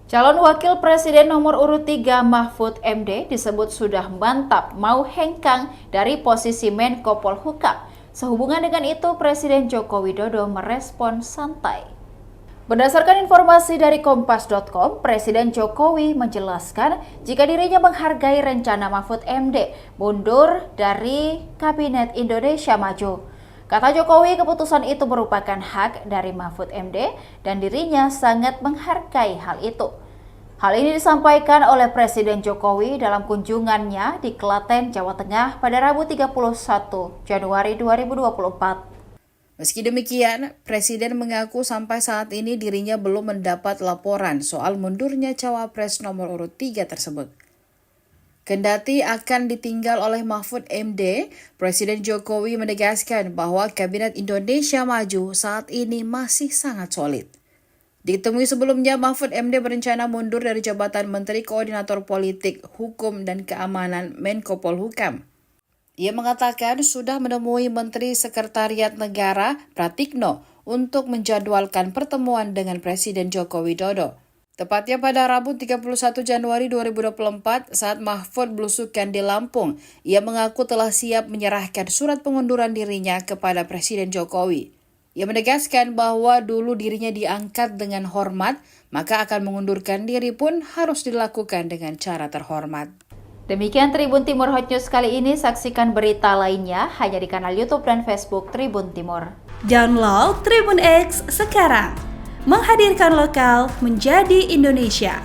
Calon Wakil Presiden nomor urut 3 Mahfud MD disebut sudah mantap mau hengkang dari posisi Menko Polhukam. Sehubungan dengan itu, Presiden Joko Widodo merespon santai. Berdasarkan informasi dari Kompas.com, Presiden Jokowi menjelaskan jika dirinya menghargai rencana Mahfud MD mundur dari Kabinet Indonesia Maju. Kata Jokowi, keputusan itu merupakan hak dari Mahfud MD dan dirinya sangat menghargai hal itu. Hal ini disampaikan oleh Presiden Jokowi dalam kunjungannya di Klaten, Jawa Tengah pada Rabu 31 Januari 2024. Meski demikian, Presiden mengaku sampai saat ini dirinya belum mendapat laporan soal mundurnya cawapres nomor urut 3 tersebut. Kendati akan ditinggal oleh Mahfud MD, Presiden Jokowi menegaskan bahwa Kabinet Indonesia Maju saat ini masih sangat solid. Ditemui sebelumnya, Mahfud MD berencana mundur dari jabatan Menteri Koordinator Politik, Hukum, dan Keamanan Menko Polhukam. Ia mengatakan sudah menemui Menteri Sekretariat Negara Pratikno untuk menjadwalkan pertemuan dengan Presiden Joko Widodo. Tepatnya pada Rabu 31 Januari 2024 saat Mahfud belusukan di Lampung, ia mengaku telah siap menyerahkan surat pengunduran dirinya kepada Presiden Jokowi. Ia menegaskan bahwa dulu dirinya diangkat dengan hormat, maka akan mengundurkan diri pun harus dilakukan dengan cara terhormat. Demikian Tribun Timur Hot News kali ini, saksikan berita lainnya hanya di kanal YouTube dan Facebook Tribun Timur. Download Tribun X sekarang. Menghadirkan lokal menjadi Indonesia.